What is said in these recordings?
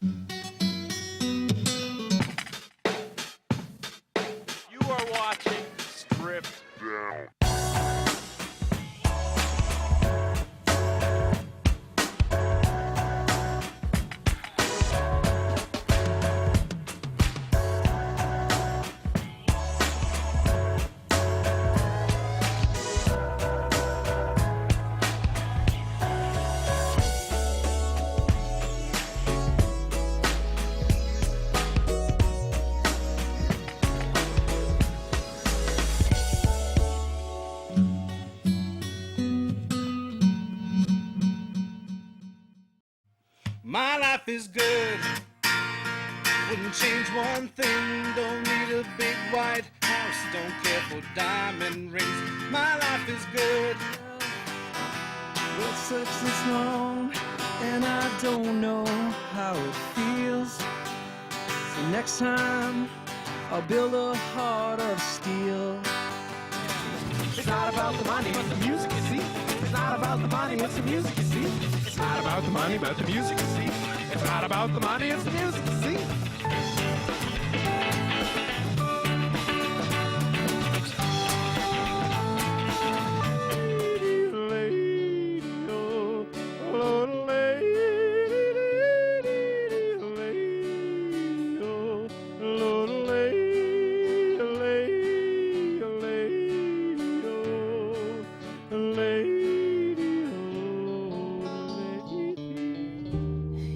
You are watching Stripped Down. My life is good, wouldn't change one thing. Don't need a big white house, don't care for diamond rings. My life is good. Well, such this long, and I don't know how it feels. So next time, I'll build a heart of steel. It's not about the money, but the music, you see. It's not about the money, it's the music, you see. It's not about the money, but the music, you see. It's not about the money, it's the music, you see.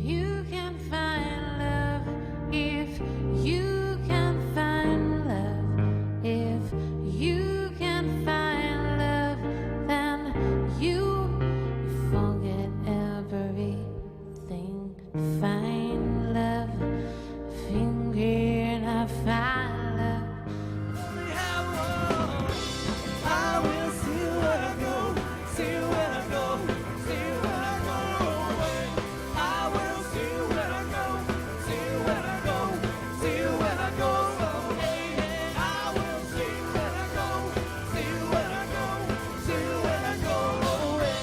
You can find love if you can find love. If you can find love, then you forget everything. Find love, finger, I find love. I will see where I go, see where I go, see where I go away. I will see where I go, see where I go, see where I go away. I will see where I go, see where I go, see where I go away.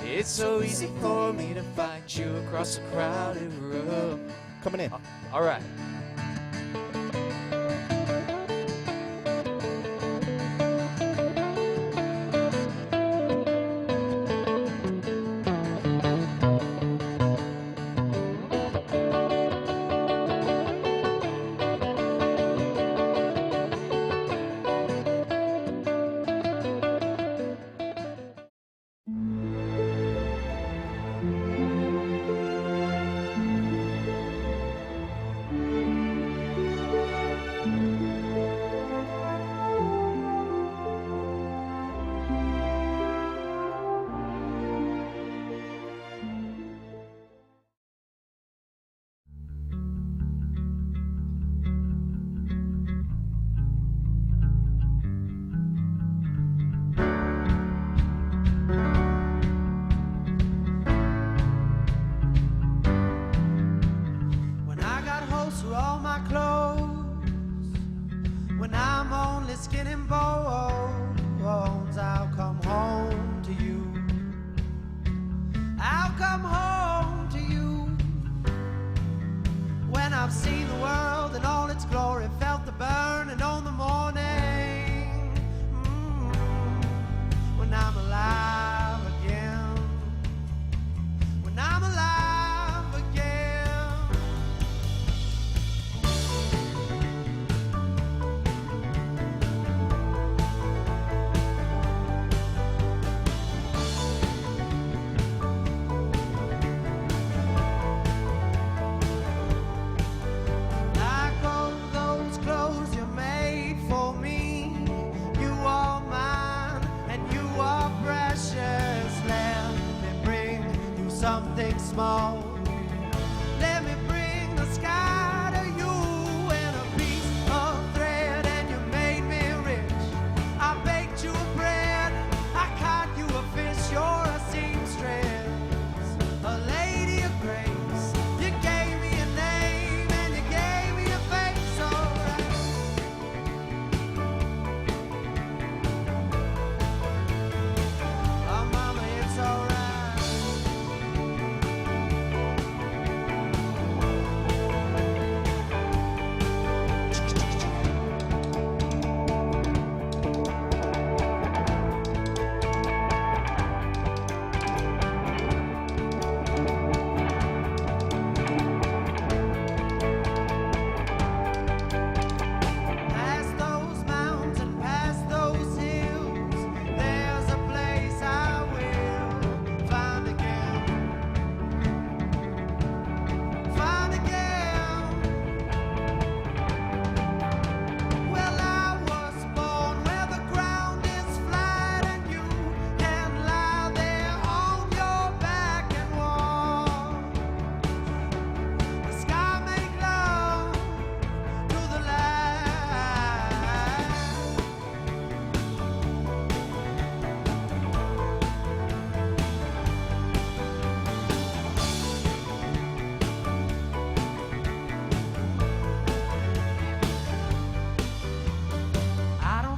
It's so easy for me to find you across a crowded room. Coming in. All right. When I got holes through all my clothes, when I'm only skin and bones, I'll come home to you. I'll come home to you. When I've seen the world in all its glory, felt the burning on the morning, when I'm alive again, when I'm alive again. I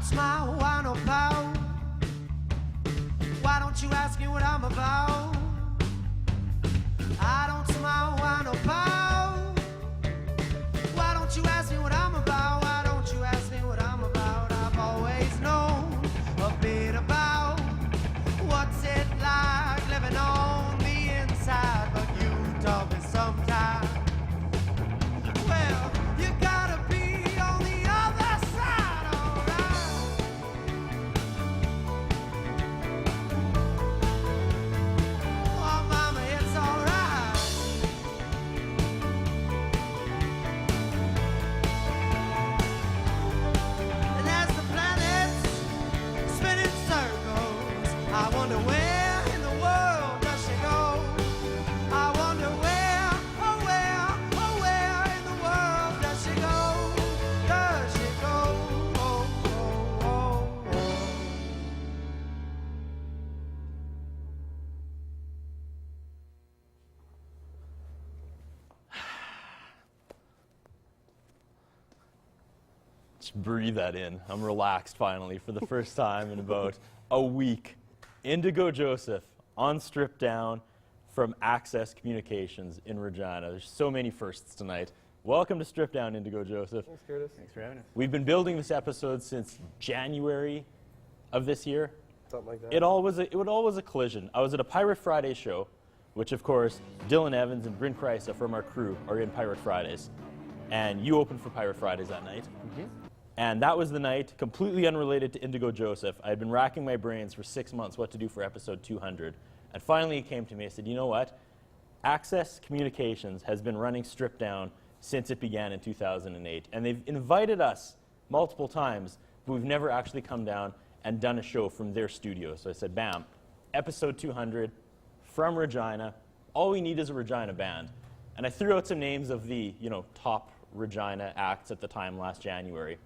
don't smile, why no pout? Why don't you ask me what I'm about? I don't smile, why no pout? Why don't you ask me what I'm about? Why don't you ask me what I'm about? I've always known a bit about what's it like living on the inside, but you taught me sometime. Well, you gotta be on the other side, alright. Oh, mama, it's alright. And as the planets spin in circles, I wonder where in the world does she go? I wonder where, oh where, oh where in the world does she go? Does she go? Oh, oh, oh, oh. Just breathe that in. I'm relaxed finally for the first time in about a week. Indigo Joseph on Strip Down from Access Communications in Regina. There's so many firsts tonight. Welcome to Strip Down, Indigo Joseph. Thanks, Curtis. Thanks for having us. We've been building this episode since January of this year. Something like that. It all was a collision. I was at a Pirate Friday show, which of course Dylan Evans and Bryn Kreisa from our crew are in Pirate Fridays. And you opened for Pirate Fridays that night. And that was the night, completely unrelated to Indigo Joseph. I had been racking my brains for 6 months what to do for episode 200. And finally it came to me. I said, you know what? Access Communications has been running Strip Down since it began in 2008. And they've invited us multiple times, but we've never actually come down and done a show from their studio. So I said, bam, episode 200 from Regina. All we need is a Regina band. And I threw out some names of the, top Regina acts at the time last January.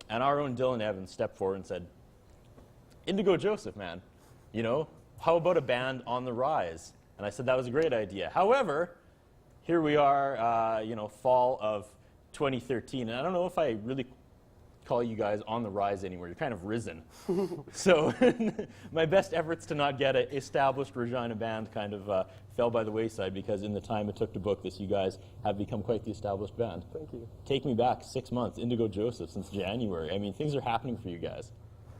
And our own Dylan Evans stepped forward and said, Indigo Joseph, man, how about a band on the rise? And I said that was a great idea. However, here we are, fall of 2013. And I don't know if I really call you guys on the rise anymore. You're kind of risen. So my best efforts to not get an established Regina band kind of fell by the wayside because in the time it took to book this, you guys have become quite the established band. Thank you. Take me back 6 months, Indigo Joseph, since January. I mean, things are happening for you guys.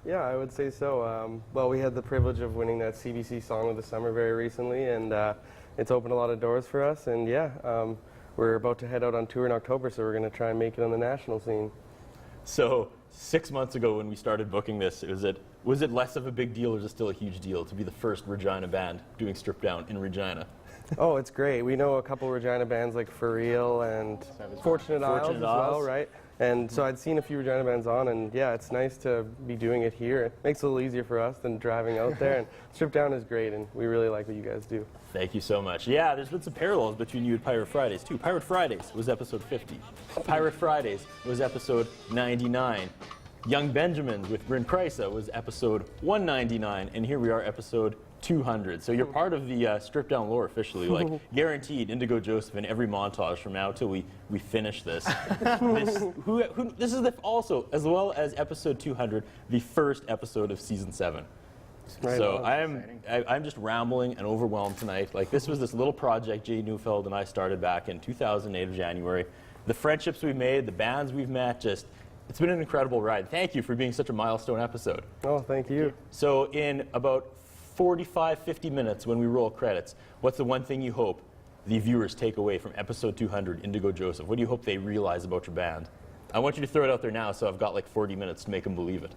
Yeah, I would say so. Well, we had the privilege of winning that CBC Song of the Summer very recently, and it's opened a lot of doors for us. And we're about to head out on tour in October, so we're going to try and make it on the national scene. So 6 months ago when we started booking this, was it less of a big deal or is it still a huge deal to be the first Regina band doing Strip Down in Regina? Oh, it's great. We know a couple Regina bands like For Real and Fortunate Isles as well, right? And so I'd seen a few Regina bands on, and yeah, it's nice to be doing it here. It makes it a little easier for us than driving out there, and Strip Down is great, and we really like what you guys do. Thank you so much. Yeah, there's been some parallels between you and Pirate Fridays, too. Pirate Fridays was episode 50. Pirate Fridays was episode 99. Young Benjamins with Bryn Kreisa was episode 199, and here we are, episode 200. So you're part of the Strip Down lore officially, like guaranteed Indigo Joseph in every montage from now till we finish this. This is also, as well as episode 200, the first episode of season 7. Right So on. I'm just rambling and overwhelmed tonight. Like this was this little project Jay Neufeld and I started back in 2008 of January. The friendships we made, the bands we've met, it's been an incredible ride. Thank you for being such a milestone episode. Oh, thank you. So in about 45, 50 minutes when we roll credits, what's the one thing you hope the viewers take away from episode 200, Indigo Joseph? What do you hope they realize about your band? I want you to throw it out there now so I've got like 40 minutes to make them believe it.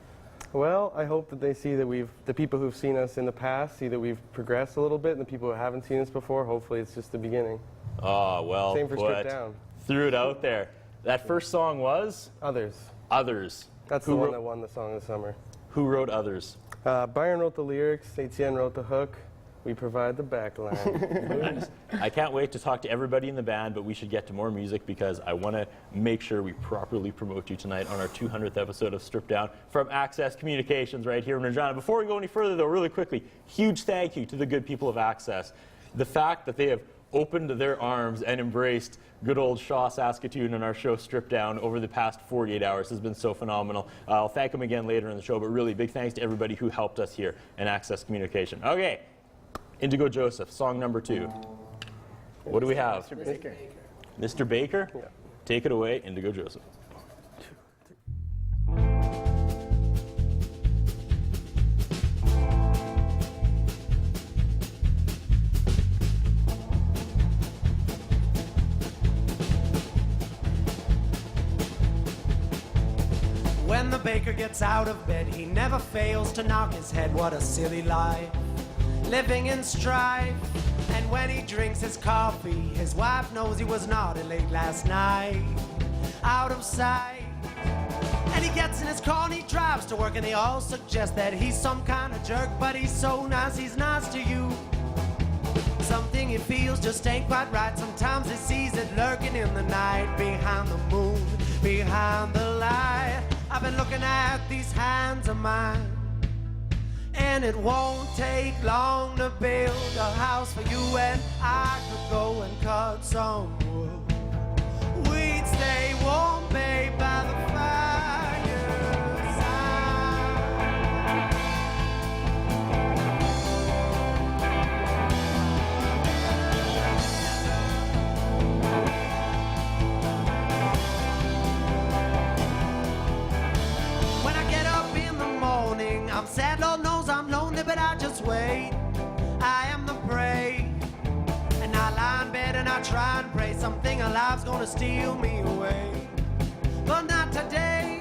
Well, I hope that they see that the people who've seen us in the past see that we've progressed a little bit, and the people who haven't seen us before, hopefully it's just the beginning. Oh, well Same for put. Strip Down. Threw it out there. That first song was? Others. Others. That's the one that won the Song of the Summer. Who wrote Others? Byron wrote the lyrics, Etienne wrote the hook, we provide the backline. I can't wait to talk to everybody in the band, but we should get to more music because I want to make sure we properly promote you tonight on our 200th episode of Strip Down from Access Communications right here in Regina. Before we go any further, though, really quickly, huge thank you to the good people of Access. The fact that they have opened their arms and embraced good old Shaw, Saskatoon, and our show Stripped Down over the past 48 hours has been so phenomenal. I'll thank them again later in the show, but really big thanks to everybody who helped us here and Access Communication. Okay, Indigo Joseph, song number 2. What do we have? Mr. Baker. Mr. Baker? Yeah. Take it away, Indigo Joseph. When the baker gets out of bed, he never fails to knock his head. What a silly life, living in strife. And when he drinks his coffee, his wife knows he was naughty late last night, out of sight. And he gets in his car and he drives to work, and they all suggest that he's some kind of jerk, but he's so nice, he's nice to you. Something he feels just ain't quite right. Sometimes he sees it lurking in the night, behind the moon, behind the light. I've been looking at these hands of mine, and it won't take long to build a house for you and I. Could go and cut some wood. We'd stay warm, babe, by the fireside. When I get up in the morning, I'm sad, Lord knows I'm lonely, but I just wait. I am the prey, and I lie in bed and I try and pray something alive's gonna steal me away. But not today.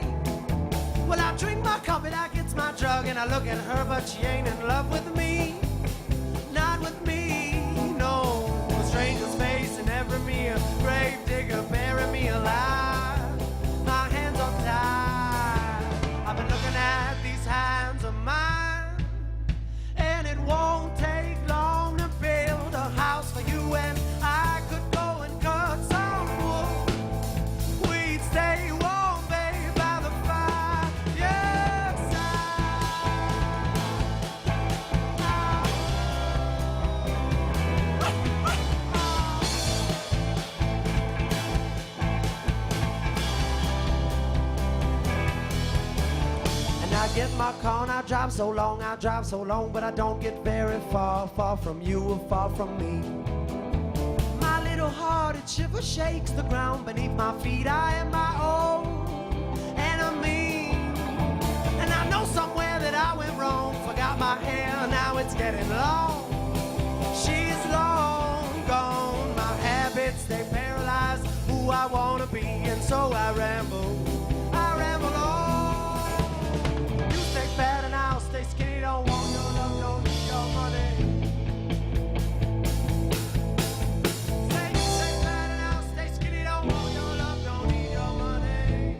Well, I drink my coffee like it's my drug, and I look at her, but she ain't in love with me. Not with me, no. A stranger's face in every meal, grave digger bury me alive. My hands are tied. I've been looking at these hands of mine, and it won't take long to build a house for you and I. Could go and cut some wood. We'd stay warm, babe, by the fire. Yes, and I get my car and I drive so long, but I don't get very far, far from you or far from me. My little heart, it shiver shakes the ground beneath my feet. I am my own enemy, and I know somewhere that I went wrong. Forgot my hair, now it's getting long. She's long gone. My habits, they paralyze who I wanna be, and so I ramble on. You stay fat and I'll stay skinny. Don't want your love, don't need your money. Say you stay fat and I'll stay skinny. Don't want your love, don't need your money.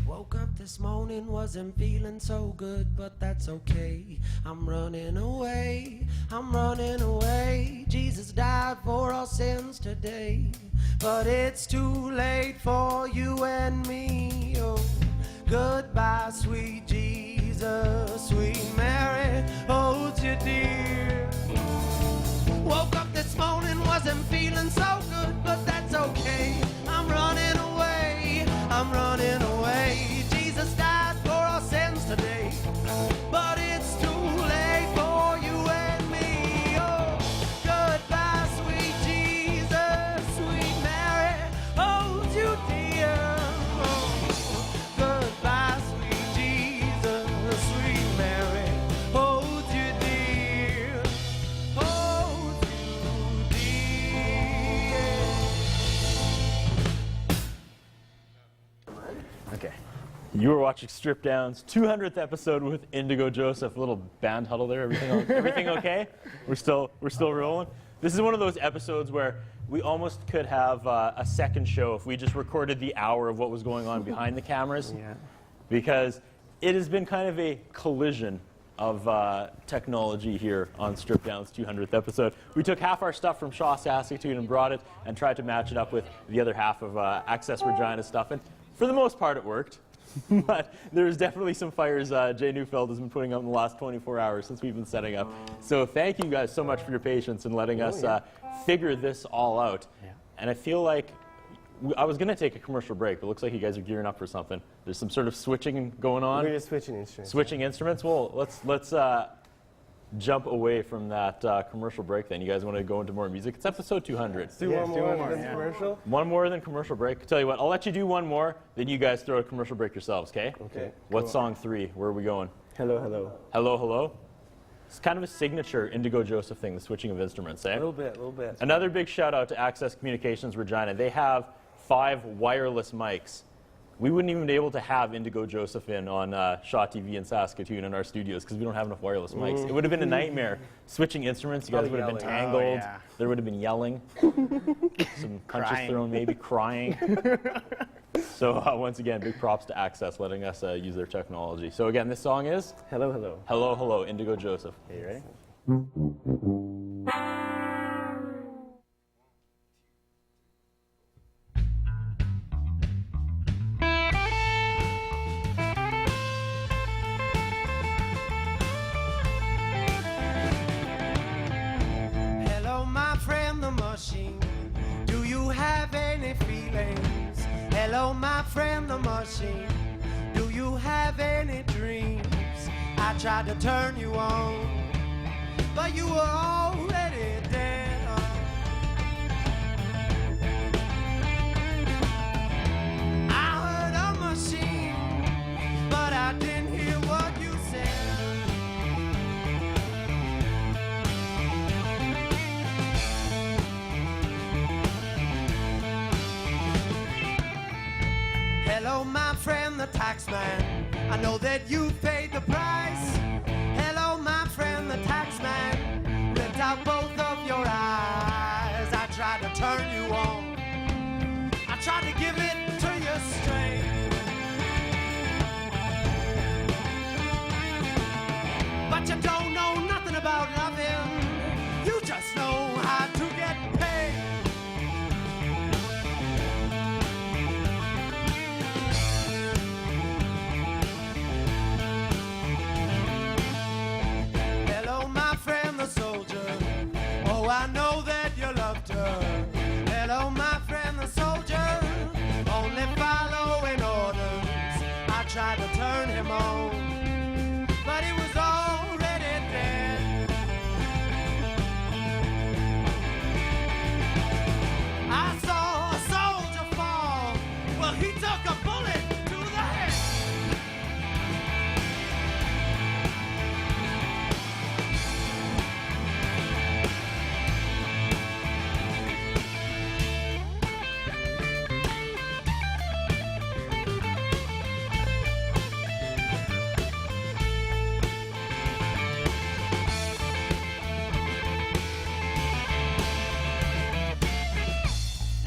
Woke up this morning, wasn't feeling so good, but that's okay. I'm running away, I'm running away. Jesus died for our sins today, but it's too late for you and me. Oh, goodbye, sweet Jesus, sweet Mary, hold you dear. Woke up this morning, wasn't feeling so good, but that's okay. I'm running away, I'm running away. Jesus died for our sins today, but it's too late for you and me. Oh, goodbye, sweet Jesus, sweet Mary, hold you dear. Oh, goodbye, sweet Jesus, sweet Mary, hold you dear. Hold you dear. Okay. You were watching Strip Down's 200th episode with Indigo Joseph. A little band huddle there. Everything okay? We're still rolling. This is one of those episodes where we almost could have a second show if we just recorded the hour of what was going on behind the cameras. Yeah. Because it has been kind of a collision of technology here on Strip Down's 200th episode. We took half our stuff from Shaw, Saskatoon and brought it and tried to match it up with the other half of Access Regina stuff. And for the most part, it worked. But there's definitely some fires Jay Neufeld has been putting out in the last 24 hours since we've been setting up. So thank you guys so much for your patience and letting us figure this all out. Yeah. And I feel like I was going to take a commercial break, but it looks like you guys are gearing up for something. There's some sort of switching going on. We're just switching instruments. Switching instruments? Well, let's jump away from that commercial break then. You guys want to go into more music? It's episode 200. Let's do one more than commercial. One more than commercial break. Tell you what, I'll let you do one more, then you guys throw a commercial break yourselves, okay? Okay. What's song 3? Where are we going? Hello, hello. Hello, hello? It's kind of a signature Indigo Joseph thing, the switching of instruments, eh? A little bit. Another big shout out to Access Communications Regina. They have 5 wireless mics. We wouldn't even be able to have Indigo Joseph in on Shaw TV in Saskatoon in our studios because we don't have enough wireless mics. It would have been a nightmare switching instruments. You guys would have been tangled. Oh, yeah. There would have been yelling, some punches thrown, maybe crying. So once again, big props to Access letting us use their technology. So again, this song is Hello, hello. Hello, hello, Indigo Joseph. Okay, you ready? Hello, my friend the machine. Do you have any feelings? Hello, my friend the machine. Do you have any dreams? I tried to turn you on, but you were already dead. I heard a machine, but I didn't hear what you said. Hello, my friend the taxman. I know that you paid the price. Hello, my friend the taxman. Ripped out both of your eyes. I tried to turn you on. I tried to give it to you straight. But you don't know nothing about loving. You just know how to get paid. Hello, my friend the soldier. Oh, I know that you loved her. Hello, my friend the soldier. Only following orders. I tried to turn him on, but he was already dead. I saw a soldier fall. Well, he took a bullet to the head.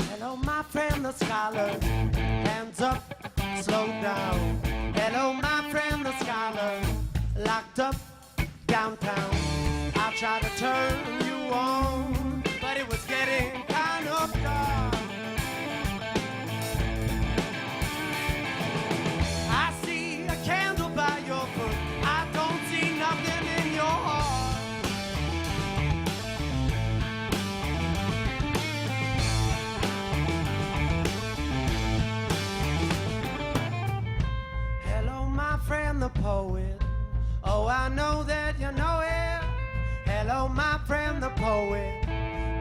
Hello, my friend the scholar. Hands up, slow down. Hello, my friend the scholar. Locked up downtown. I tried to turn you on, but it was getting kind of dark. I see a candle by your foot. I don't see nothing in your heart. Hello, my friend the poet. Oh, I know that you know it. Hello, my friend the poet.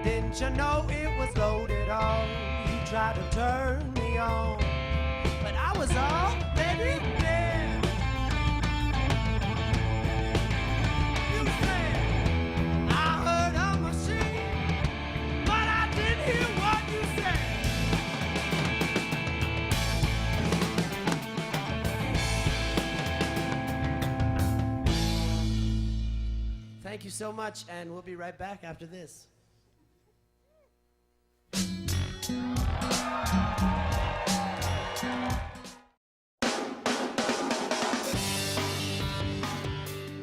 Didn't you know it was loaded on? You tried to turn me on, but I was already dead. You said I heard a machine, but I didn't hear what you said. Thank you so much, and we'll be right back after this.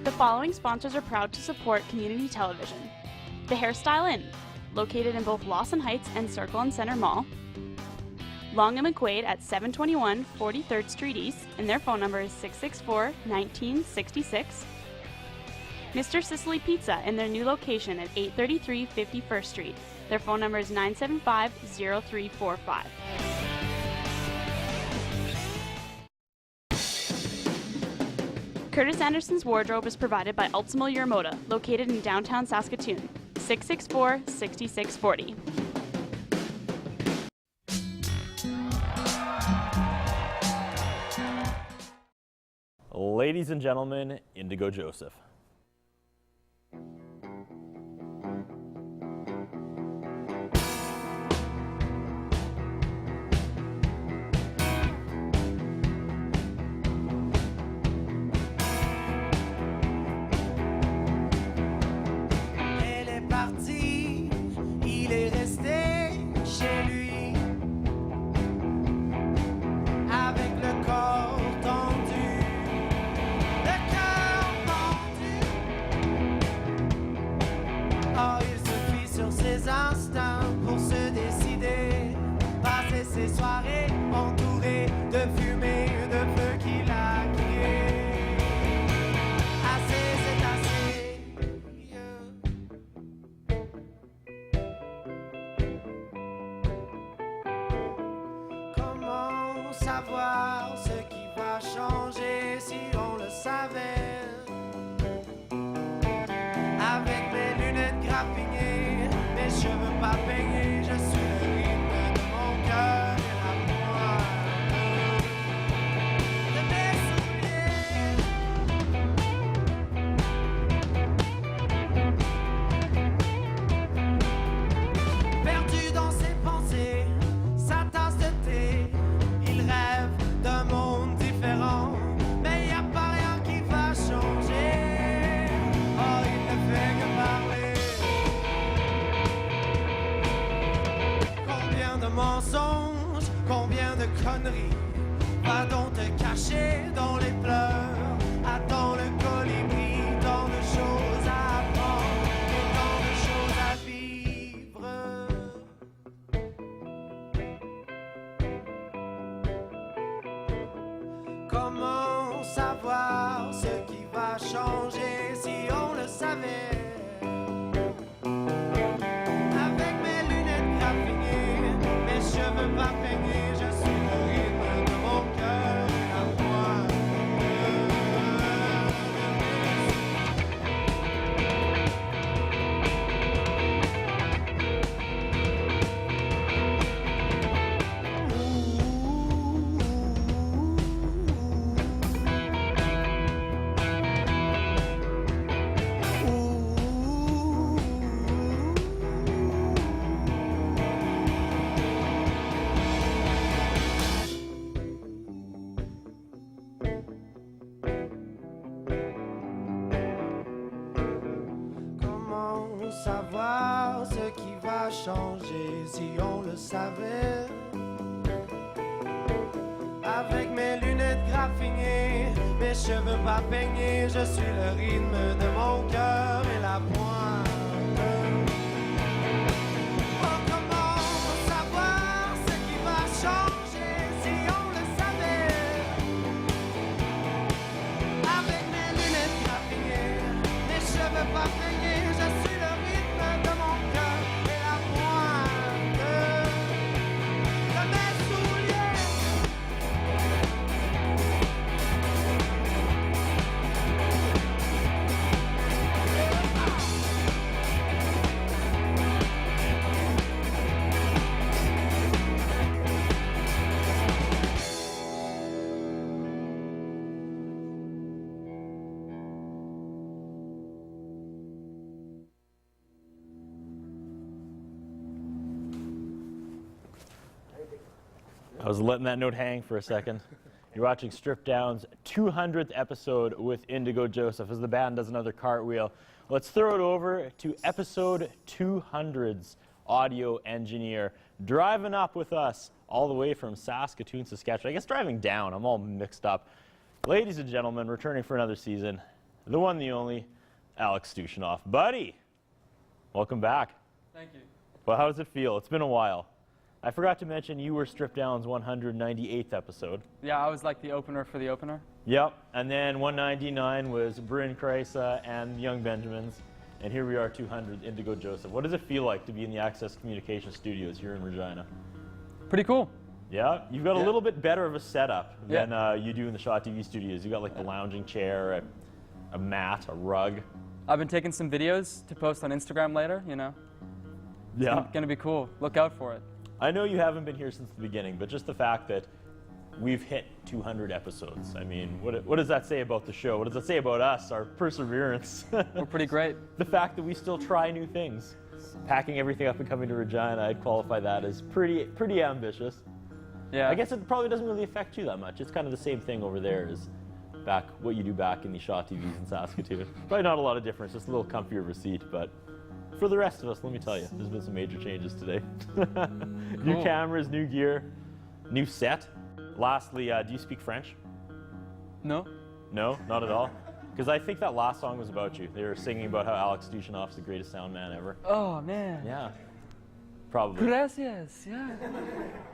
The following sponsors are proud to support community television. The Hairstyle Inn, located in both Lawson Heights and Circle and Center Mall. Long and McQuaid at 721 43rd Street East, and their phone number is 664-1966. Mr. Sicily Pizza in their new location at 833 51st Street. Their phone number is 975-0345. Curtis Anderson's wardrobe is provided by Ultimo Yuramoto, located in downtown Saskatoon, 664-6640. Ladies and gentlemen, Indigo Joseph. Elle est partie, il est resté chez lui, avec le corps tendu, le cœur pendu. Oh, il se fie sur ses instincts pour se décider, passer ses soirées entourées de fumée, de feu qu'il a crié. Assez, c'est assez. Comment savoir ce qui va changer si on le savait? Avec mes lunettes graffinées, mes cheveux pas peignés, je suis le rythme de mon cœur et la pointe de mes souliers. Perdu dans ses pensées, sa tasse de thé, il rêve d'un monde différent, mais y a pas rien qui va changer. Oh, il ne fait que parler. Combien de mensonges, combien de conneries, va donc te cacher dans les pleurs. Attends le colibri, tant de choses à apprendre et tant de choses à vivre. Comment savoir ce qui va changer si on le savait? Avec mes lunettes graffinées, mes cheveux pas peignés, je suis le rythme de mon cœur et la pointe Comment savoir ce qui va changer si on le savait? Avec mes lunettes graffinées, mes cheveux pas peignés, je suis le rythme de mon cœur et la pointe. Oh, comment savoir ce qui va changer si on le savait? Avec mes lunettes graffinées, mes cheveux pas peignés, je suis le rythme de mon cœur et la pointe de mes souliers. I was letting that note hang for a second. You're watching Strip Down's 200th episode with Indigo Joseph as the band does another cartwheel. Let's throw it over to episode 200's audio engineer, driving up with us all the way from Saskatoon, Saskatchewan. I guess driving down, I'm all mixed up. Ladies and gentlemen, returning for another season, the one, the only, Alex Stushinoff. Buddy, welcome back. Thank you. Well, how does it feel? It's been a while. I forgot to mention you were Stripped Down's 198th episode. Yeah, I was like the opener for the opener. Yep, and then 199 was Bryn Kreisa and Young Benjamins, and here we are 200, Indigo Joseph. What does it feel like to be in the Access Communication Studios here in Regina? Pretty cool. Yeah, you've got a little bit better of a setup than you do in the Shaw TV studios. You got like the lounging chair, a mat, a rug. I've been taking some videos to post on Instagram later, you know. Yeah. It's gonna be cool. Look out for it. I know you haven't been here since the beginning, but just the fact that we've hit 200 episodes. I mean, what does that say about the show? What does that say about us, our perseverance? We're pretty great. The fact that we still try new things. Packing everything up and coming to Regina, I'd qualify that as pretty ambitious. Yeah. I guess it probably doesn't really affect you that much. It's kind of the same thing over there as what you do back in the Shaw TVs in Saskatoon. Probably not a lot of difference, just a little comfier of a seat, but for the rest of us, let me tell you, there's been some major changes today. New cameras, new gear, new set. Lastly, do you speak French? No. No, not at all? Because I think that last song was about you. They were singing about how Alex Dushanoff's the greatest sound man ever. Oh, man. Yeah, probably. Gracias, yeah.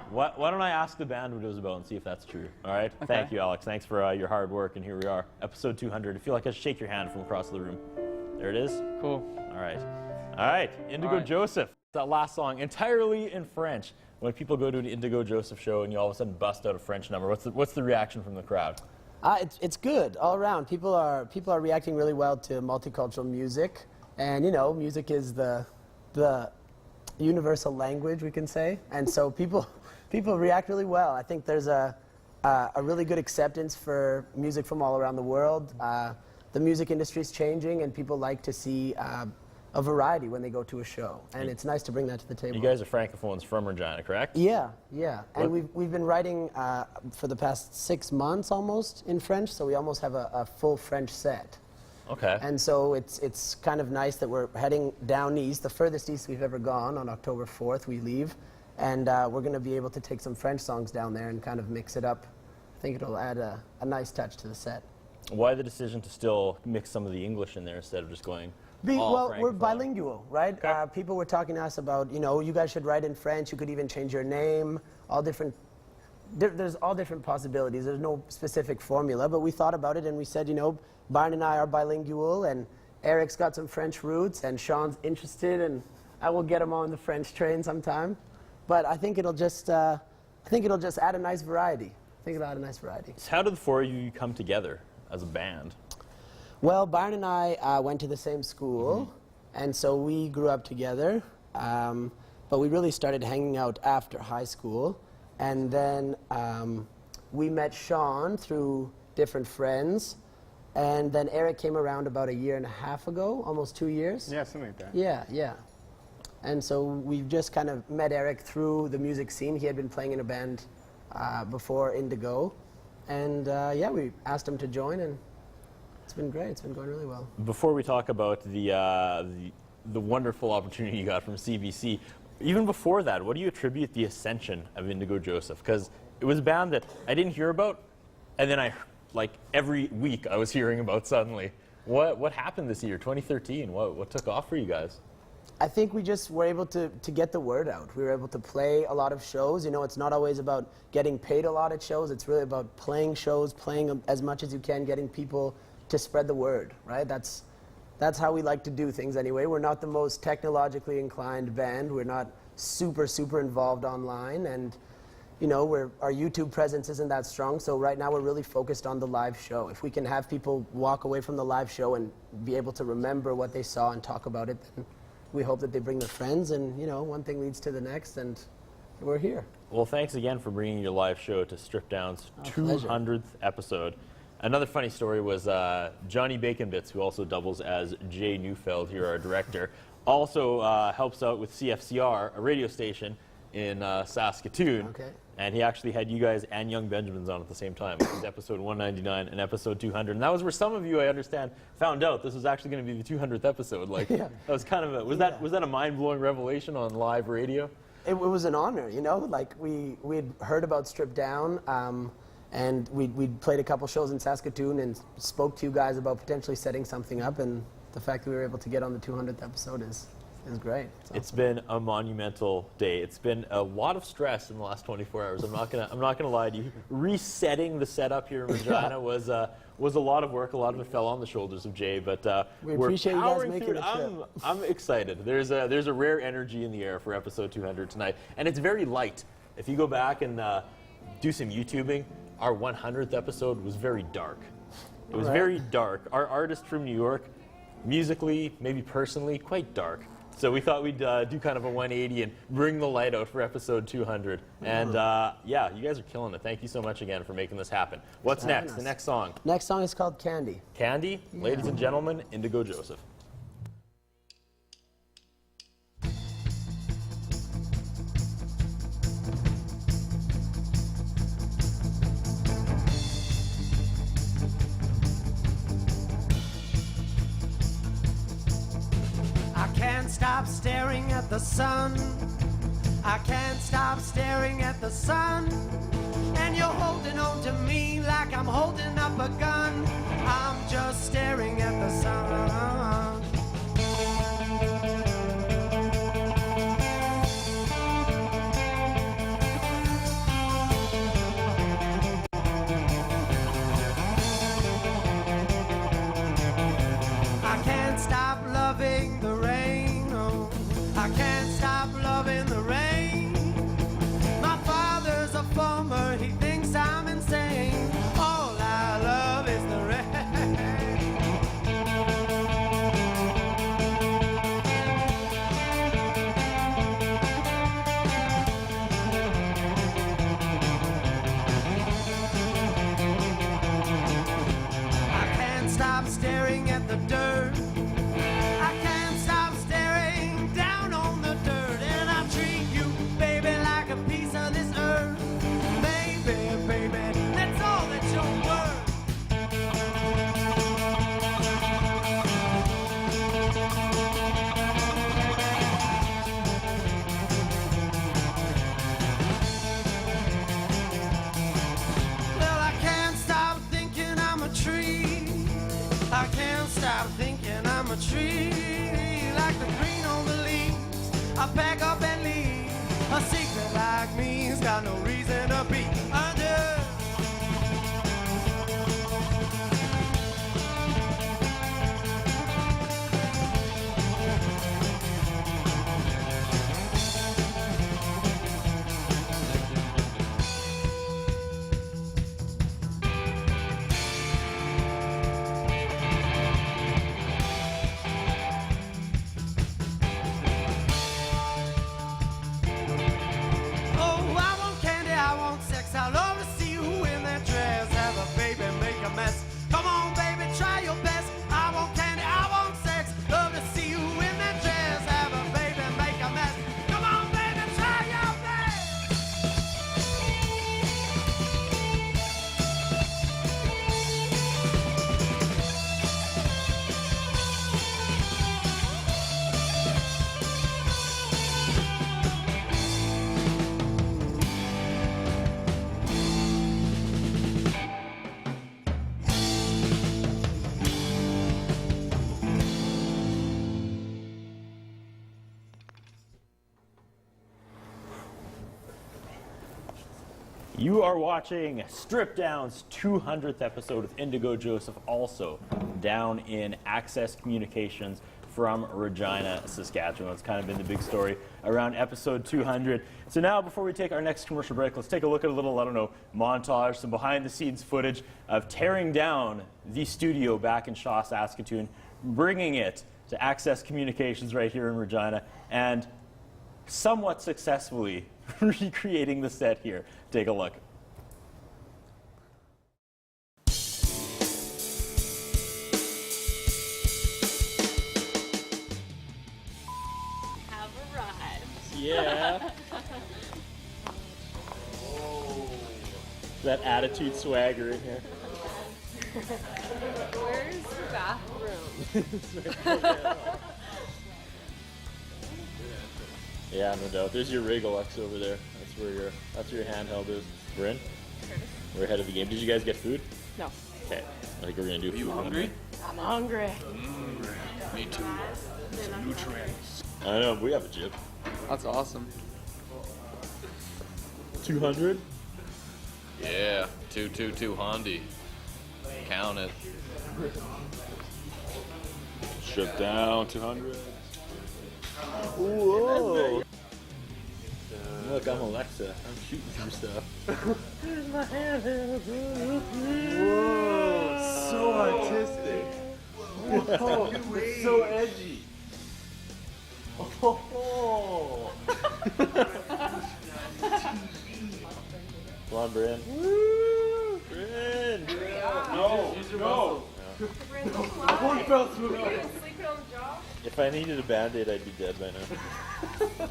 Why don't I ask the band what it was about and see if that's true? All right? Okay. Thank you, Alex. Thanks for your hard work, and here we are, episode 200. I feel like I should shake your hand from across the room. There it is. Cool. All right. All right, Indigo Joseph. That last song, entirely in French. When people go to an Indigo Joseph show and you all of a sudden bust out a French number, what's the reaction from the crowd? It's good all around. People are reacting really well to multicultural music, and you know, music is the universal language, we can say, and so people react really well. I think there's a really good acceptance for music from all around the world. The music industry is changing, and people like to see a variety when they go to a show, and it's nice to bring that to the table. You guys are francophones from Regina, correct? Yeah, and we've been writing for the past 6 months almost in French, so we almost have a full French set. Okay. And so it's kind of nice that we're heading down east, the furthest east we've ever gone. On October 4th we leave, and we're going to be able to take some French songs down there and kind of mix it up. I think it'll add a nice touch to the set. Why the decision to still mix some of the English in there instead of just going Well, we're bilingual, right? Okay. People were talking to us about, you know, you guys should write in French. You could even change your name. There's all different possibilities. There's no specific formula, but we thought about it and we said, you know, Byron and I are bilingual, and Eric's got some French roots, and Sean's interested, and I will get him on the French train sometime. But I think it'll just add a nice variety. So how did the four of you come together as a band? Well, Byron and I went to the same school, and so we grew up together, but we really started hanging out after high school, and then we met Sean through different friends, and then Eric came around about 1.5 years ago, almost 2 years. Yeah, something like that. Yeah. And so we've just kind of met Eric through the music scene. He had been playing in a band before Indigo, and we asked him to join, and it's been great. It's been going really well. Before we talk about the wonderful opportunity you got from CBC, even before that, what do you attribute the ascension of Indigo Joseph? Because it was a band that I didn't hear about, and then every week I was hearing about suddenly. What happened this year, 2013? What took off for you guys? I think we just were able to get the word out. We were able to play a lot of shows. You know, it's not always about getting paid a lot at shows. It's really about playing shows, playing as much as you can, getting people to spread the word, right? That's how we like to do things anyway. We're not the most technologically inclined band. We're not super involved online, and you know, our YouTube presence isn't that strong. So right now we're really focused on the live show. If we can have people walk away from the live show and be able to remember what they saw and talk about it, then we hope that they bring their friends, and you know, one thing leads to the next, and we're here. Well, thanks again for bringing your live show to Stripped Down's 200th episode. Another funny story was Johnny Bacon Bits, who also doubles as Jay Neufeld here, our director, also helps out with CFCR, a radio station in Saskatoon. Okay. And he actually had you guys and Young Benjamins on at the same time. It was episode 199 and episode 200. And that was where some of you, I understand, found out this was actually going to be the 200th episode. Like, that was kind of was that a mind-blowing revelation on live radio? It was an honor, you know. Like we had heard about Stripped Down, and we'd played a couple shows in Saskatoon and spoke to you guys about potentially setting something up, and the fact that we were able to get on the 200th episode is It was great. It's been a monumental day. It's been a lot of stress in the last 24 hours. I'm not gonna lie to you. Resetting the setup here in Regina was a lot of work. A lot of it fell on the shoulders of Jay, but we we're appreciate you guys powering making through the it. trip. I'm excited. There's a rare energy in the air for episode 200 tonight, and it's very light. If you go back and do some YouTubing, our 100th episode was very dark. It was very dark. Our artist from New York, musically, maybe personally, quite dark. So we thought we'd do kind of a 180 and bring the light out for episode 200. And yeah, you guys are killing it. Thank you so much again for making this happen. What's next? The next song? Next song is called Candy. Candy? Yeah. Ladies and gentlemen, Indigo Joseph. I can't stop staring at the sun. I can't stop staring at the sun. And you're holding on to me like I'm holding up a gun. I'm just staring at the sun. I can't stop loving the rain. Oh, I can't stop loving the rain. My father's a farmer, he thinks I'm insane. All I love is the rain. I can't stop staring at the dirt. I can't stop staring down on the dirt. And I treat you, baby, like a piece of this earth. Baby, baby, that's all that you're worth. Well, I can't stop thinking I'm a tree. I can't stop thinking I'm a tree. Like the green on the leaves, I pack up and leave. A secret like me's got no reason to be under. Oh, I want candy, I want sex. I love to see you in that dress. Have a baby, make a mess. Come on, baby, try your best. I want candy, I want sex. Love to see you in that dress. Have a baby, make a mess. Come on, baby, try your best. You are watching Strip Down's 200th episode with Indigo Joseph, also down in Access Communications from Regina, Saskatchewan. It's kind of been the big story around episode 200. So now, before we take our next commercial break, let's take a look at a little, I don't know, montage, some behind-the-scenes footage of tearing down the studio back in Shaw, Saskatoon, bringing it to Access Communications right here in Regina, and somewhat successfully recreating the set here. Take a look. Have arrived. Yeah. That attitude swagger in here. Where's the bathroom? Yeah, no doubt. There's your rig, Alex, over there. That's where your handheld is. We're in? We're ahead of the game. Did you guys get food? No. Okay. I think we're gonna do food. You hungry? I'm hungry. Me too. Some nutrients. I know, we have a Jeep. That's awesome. 200? Yeah, 222 Honda. Count it. Strip down 200. Whoa! Look, I'm Alexa. I'm shooting through stuff. Here's my hand. Whoa! So artistic. Whoa! It's so edgy. Oh! Come on, Bryn. Woo! Bryn! No, no. One fell through. If I needed a band-aid, I'd be dead by now.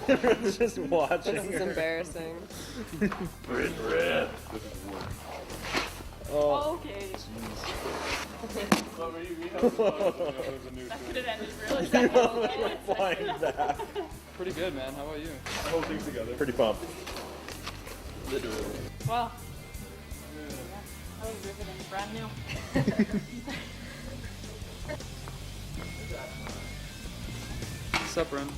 Bryn's just watching. This is embarrassing. Bryn. Oh. Okay. That could have ended really bad. Flying back. Pretty good, man. How about you? Hold things together. Pretty pumped. Literally. Wow. That was riveting. Brand new. What's up, Ren?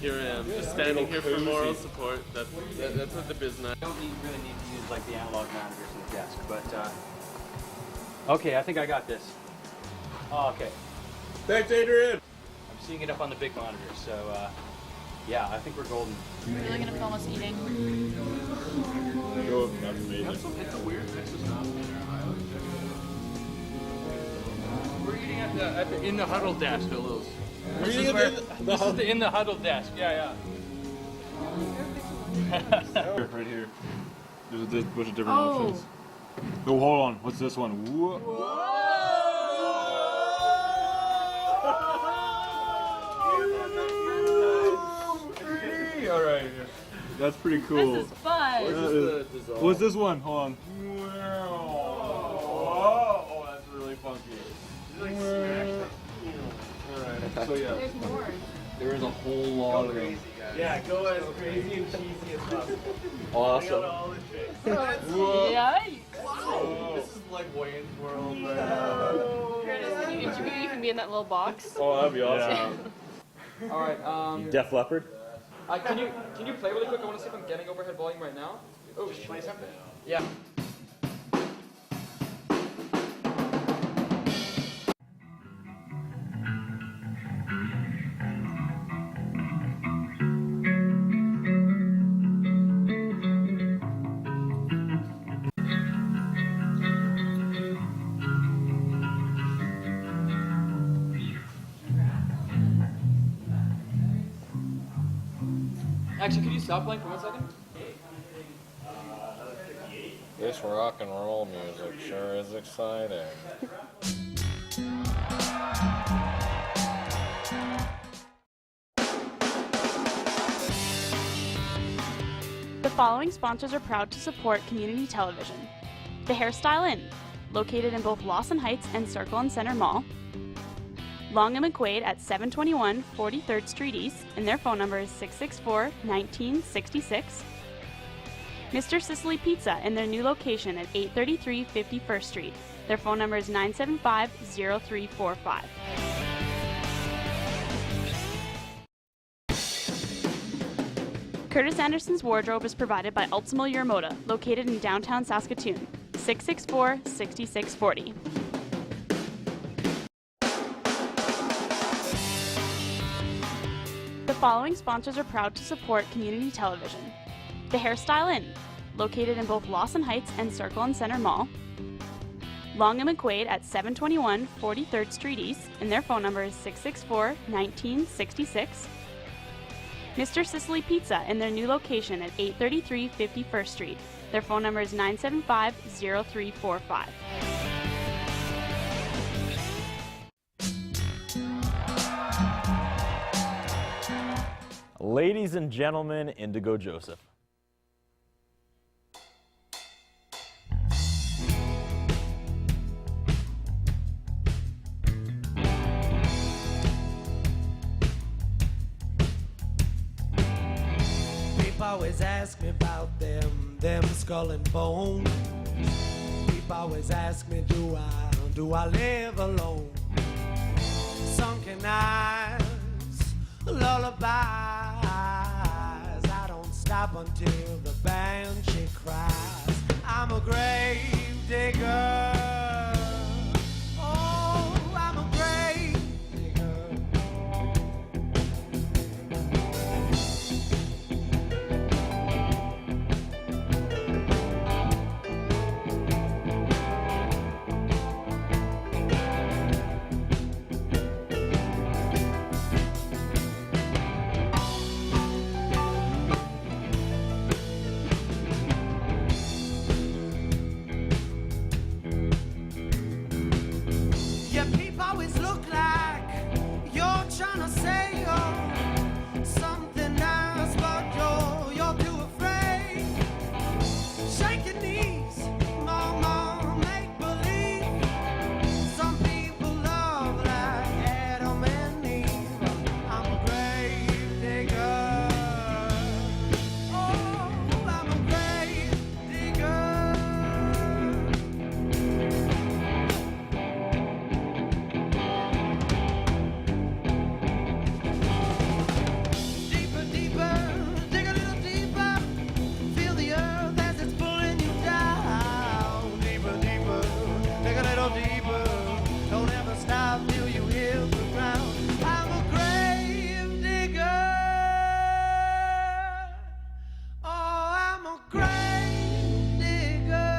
Here I am, just standing here for moral support. That's what the business. I don't really need to use like the analog monitors on the desk, but okay, I think I got this. Oh, okay. Thanks, Adrian. I'm seeing it up on the big monitor, so yeah, I think we're golden. You're really gonna film us eating? Go, that's amazing. It's a weird mix of stuff. We're eating at the in the huddle desk, Lils. This is the in the huddle desk. Yeah. Right here. There's a bunch of different options. Oh, hold on. What's this one? Whoa. All right. That's pretty cool. This is fun. What's this one? Hold on. Oh, that's really funky. Alright, so yeah. There's more. There is a whole lot of them. Yeah, go as crazy and cheesy as possible. Awesome. Yikes. Wow. This is like Wayne's World. Curtis, you can be in that little box. Oh, that'd be awesome. All right. Def Leppard? Can you play really quick? I want to see if I'm getting overhead volume right now. Oh, should play something? Yeah. Actually, could you stop playing for 1 second? This rock and roll music sure is exciting. The following sponsors are proud to support community television. The Hairstyle Inn, located in both Lawson Heights and Circle and Center Mall. Long and McQuaid at 721 43rd Street East, and their phone number is 664-1966. Mr. Sicily Pizza and their new location at 833 51st Street. Their phone number is 975-0345. Curtis Anderson's wardrobe is provided by Ultimo Yurimoto, located in downtown Saskatoon, 664-6640. The following sponsors are proud to support community television. The Hairstyle Inn, located in both Lawson Heights and Circle and Center Mall. Long and McQuaid at 721 43rd Street East, and their phone number is 664-1966. Mr. Sicily Pizza and their new location at 833 51st Street. Their phone number is 975-0345. Ladies and gentlemen, Indigo Joseph. People always ask me about them skull and bone. People always ask me, do I do I live alone? Sunken eyes, lullabies. I don't stop until the banshee cries. I'm a grave digger. Oh, I'm a grave digger. Your people always look like you're trying to say something else, but you're too afraid. Shake your knees, mama, make believe. Some people love like Adam and Eve. I'm a grave digger. Oh, I'm a grave digger. Deeper, deeper, dig a little deeper. Feel the earth as it's pulling you down. Deeper, deeper, dig a little deeper. Don't ever stop till you hit the ground. I'm a grave digger. Oh, I'm a grave digger.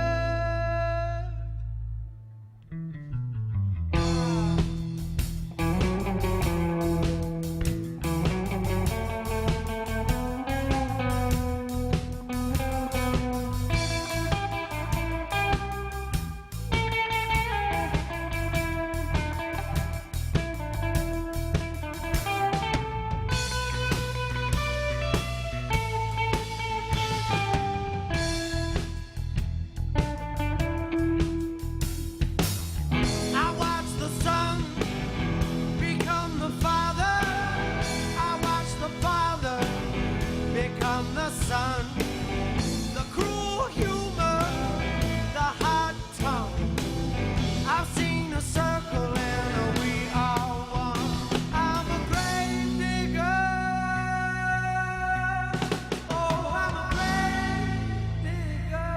I watch the sun become the father. I watch the father become the son. The cruel humor, the hot tongue. I've seen a circle and we are one. I'm a grave digger. Oh, I'm a grave digger.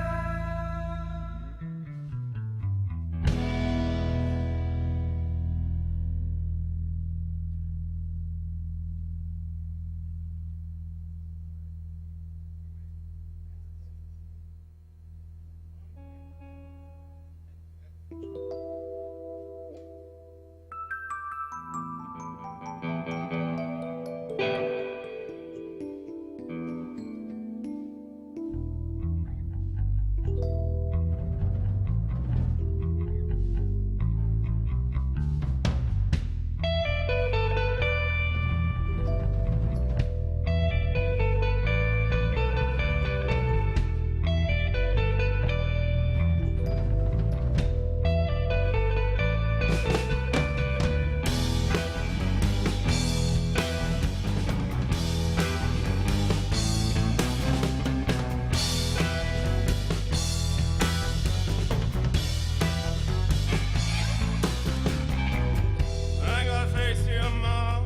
I ain't got a face to your mom.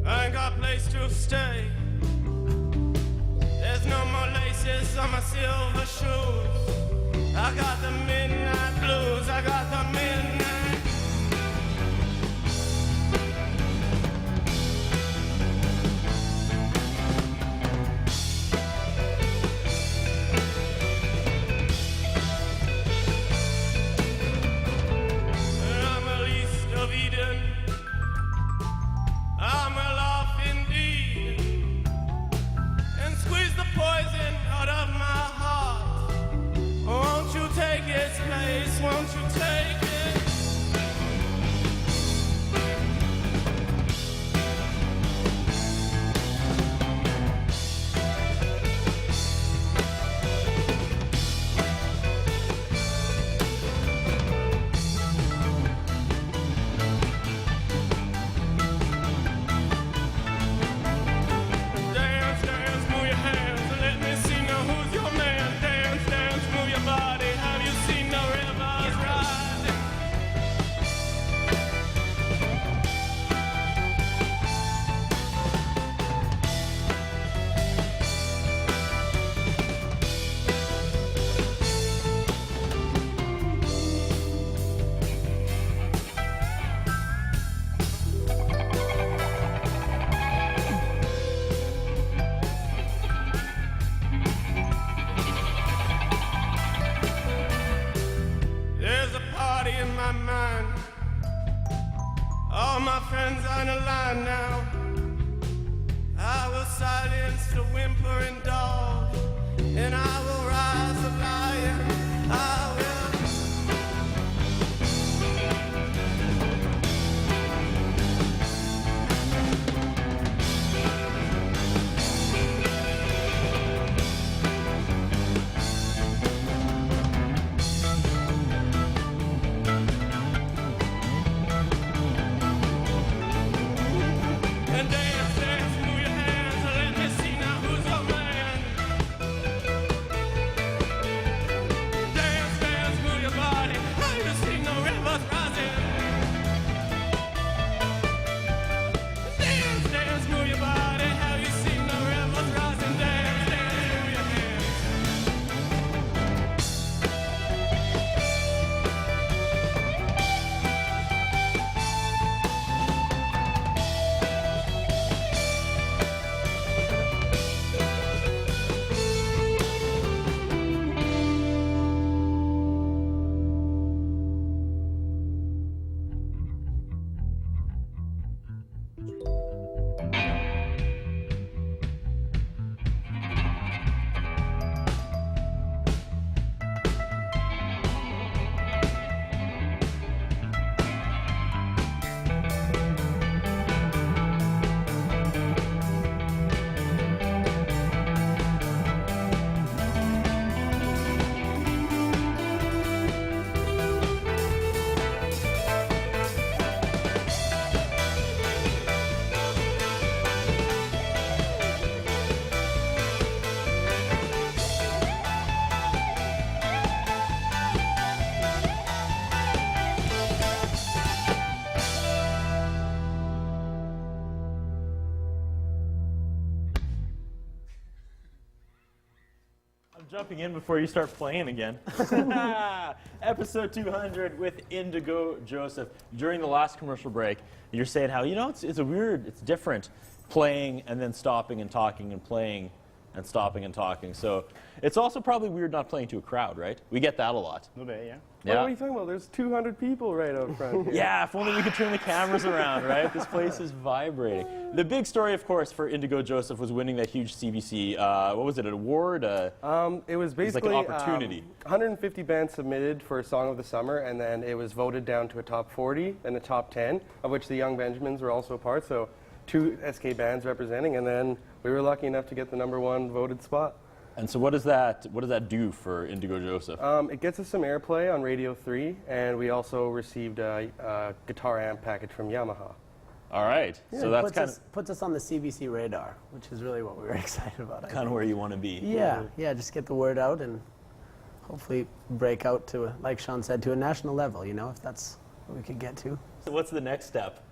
I ain't got a place to stay. There's no more laces on my silver shoes. I got the midnight blues. I got the midnight. I'm a least of Eden. I'm well off indeed. And squeeze the poison out of my heart. Won't you take its place? Won't you take it? And dance, dance, move your hands, let me see now who's your man. Dance, dance, move your body, have you seen the rivers rising? Dance, dance, move your body, have you seen the rivers rising? Dance, dance, move your hands. I'm jumping in before you start playing again. Episode 200 with Indigo Joseph. During the last commercial break, you're saying how, you know, it's a weird, it's different playing and then stopping and talking and playing and stopping and talking. So it's also probably weird not playing to a crowd, right? We get that a lot. A little bit, yeah. Yeah. What are you talking about? There's 200 people right out front here. Yeah, if only we could turn the cameras around, right? This place is vibrating. The big story, of course, for Indigo Joseph was winning that huge CBC, what was it, an award? It was basically like an opportunity. 150 bands submitted for Song of the Summer, and then it was voted down to a top 40 and a top 10, of which the Young Benjamins were also a part, so 2 SK bands representing, and then we were lucky enough to get the #1 voted spot. And so what does that do for Indigo Joseph? It gets us some airplay on Radio 3, and we also received a guitar amp package from Yamaha. All right. Yeah, so that's puts us on the CBC radar, which is really what we were excited about. kind of where you want to be. Yeah, yeah, just get the word out and hopefully break out to, like Sean said, to a national level, you know, if that's what we could get to. So what's the next step?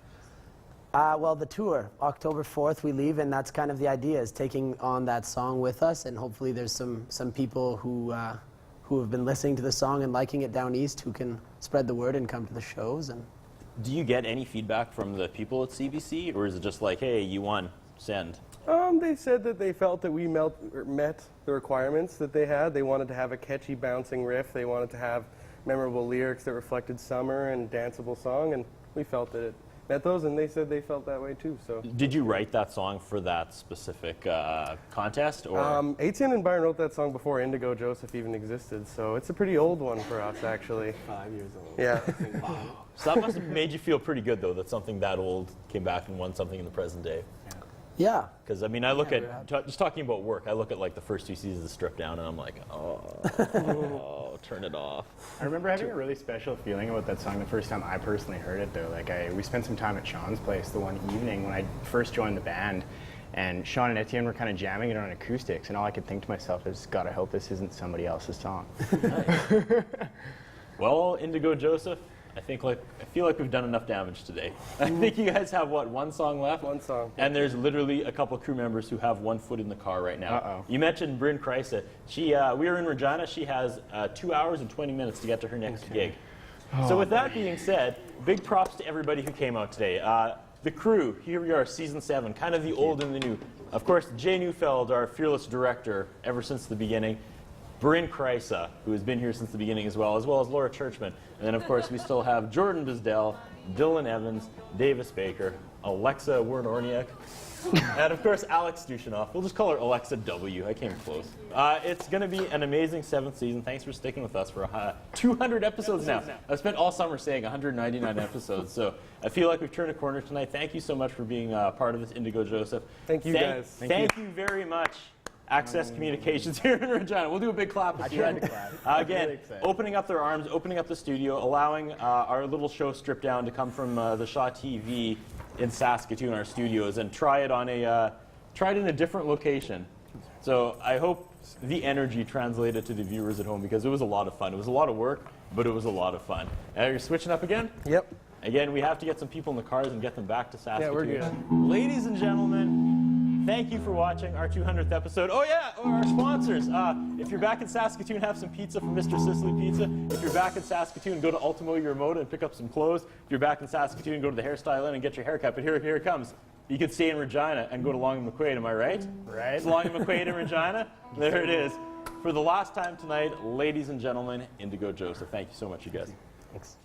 Well, the tour, October 4th we leave, and that's kind of the idea, is taking on that song with us, and hopefully there's some people who have been listening to the song and liking it down east who can spread the word and come to the shows. And do you get any feedback from the people at CBC, or is it just like, hey, you won, send? They said that they felt that we met the requirements that they had. They wanted to have a catchy, bouncing riff. They wanted to have memorable lyrics that reflected summer and danceable song, and we felt that it met those, and they said they felt that way too. So, did you write that song for that specific contest, or? Etienne and Byron wrote that song before Indigo Joseph even existed, so it's a pretty old one for us, actually. 5 years old. Yeah. So that must have made you feel pretty good, though, that something that old came back and won something in the present day. Yeah. Because, I mean, I look at, just talking about work, I look at like the first 2 seasons of Stripped Down, and I'm like, oh, turn it off. I remember having a really special feeling about that song the first time I personally heard it, though. Like, we spent some time at Sean's place the one evening when I first joined the band, and Sean and Etienne were kind of jamming it on acoustics, and all I could think to myself is, God, I hope this isn't somebody else's song. Well, Indigo Joseph, I feel like we've done enough damage today. I think you guys have, what, 1 song left? 1 song. And there's literally a couple crew members who have 1 foot in the car right now. Uh-oh. You mentioned Bryn Kreisa. We were in Regina. She has 2 hours and 20 minutes to get to her next gig. So with that being said, big props to everybody who came out today. The crew, here we are, season 7, kind of the old and the new. Of course, Jay Neufeld, our fearless director ever since the beginning. Bryn Kreisa, who has been here since the beginning as well as Laura Churchman. And then, of course, we still have Jordan Bisdell, Dylan Evans, Davis Baker, Alexa Wernorniak, and, of course, Alex Dushanoff. We'll just call her Alexa W. I came close. It's going to be an amazing 7th season. Thanks for sticking with us for 200 episodes now. I've spent all summer saying 199 episodes, so I feel like we've turned a corner tonight. Thank you so much for being part of this, Indigo Joseph. Thank you, guys. Thank you very much. Access Communications here in Regina. We'll do a big clap at the end. Again, really opening up their arms, opening up the studio, allowing our little show Stripped Down to come from the Shaw TV in Saskatoon, our studios, and try it in a different location. So I hope the energy translated to the viewers at home, because it was a lot of fun. It was a lot of work, but it was a lot of fun. You're switching up again? Yep. Again, we have to get some people in the cars and get them back to Saskatoon. Yeah, we're good. Ladies and gentlemen, thank you for watching our 200th episode. Oh yeah, our sponsors. If you're back in Saskatoon, have some pizza from Mr. Sicily Pizza. If you're back in Saskatoon, go to Ultimo Remote and pick up some clothes. If you're back in Saskatoon, go to the Hairstyle Inn and get your haircut. But here it comes. You could stay in Regina and go to Long and McQuaid, am I right? Right. It's Long and McQuaid in Regina. There it is. For the last time tonight, ladies and gentlemen, Indigo Joseph. Thank you so much, you guys. Thanks.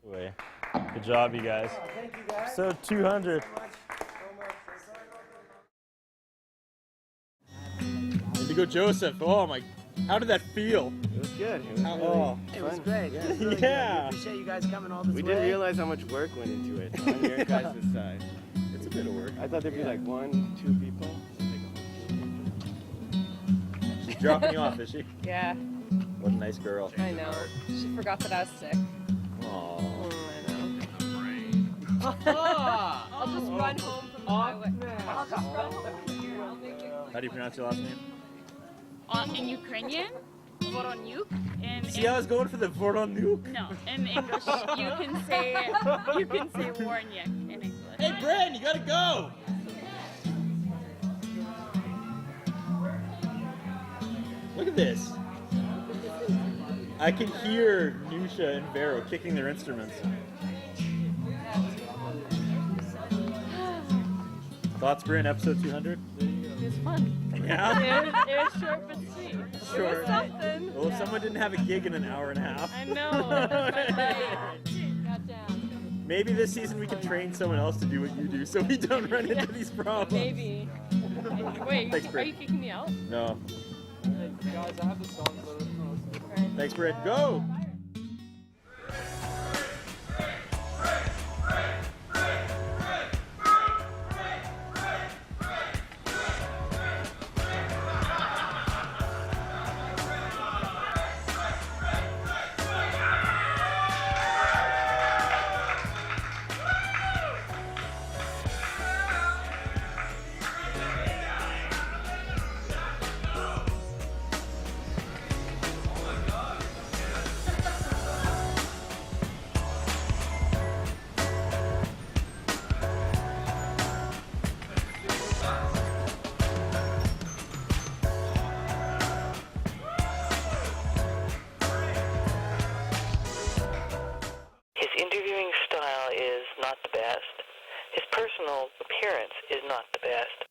Way. Good job, you guys. Thank you, guys. Episode 200. Indigo Joseph. Oh my, how did that feel? It was good. It was, It was great. It was really Yeah. good. We appreciate you guys coming all this way. we didn't realize how much work went into it on your guys' side. It's a bit of work. I thought there'd be like 1, 2 people. She's dropping you off, is she? Yeah, What a nice girl. I know. She forgot that I was sick. Aww. Oh, I know. I'll just run home from the highway. I'll just run home from here. I'll make it. How do you pronounce your last name? In Ukrainian, Voronyuk. See, I was going for the Voronuk. No, in English, you can say Warnyuk in English. Hey, Bren, you gotta go! Look at this. I can hear Nusha and Vero kicking their instruments. Thoughts, Bren, episode 200? It was fun. Yeah? It was short but sweet. It Short. was something. Well, if someone didn't have a gig in an hour and a half. I know. Goddamn. Maybe this season we can train someone else to do what you do so we don't run into these problems. Maybe. Wait, Thanks, are Britt. you kicking me out? No. Hey, guys, I have the songs that are Thanks, Britt. Go! His interviewing style is not the best. His personal appearance is not the best.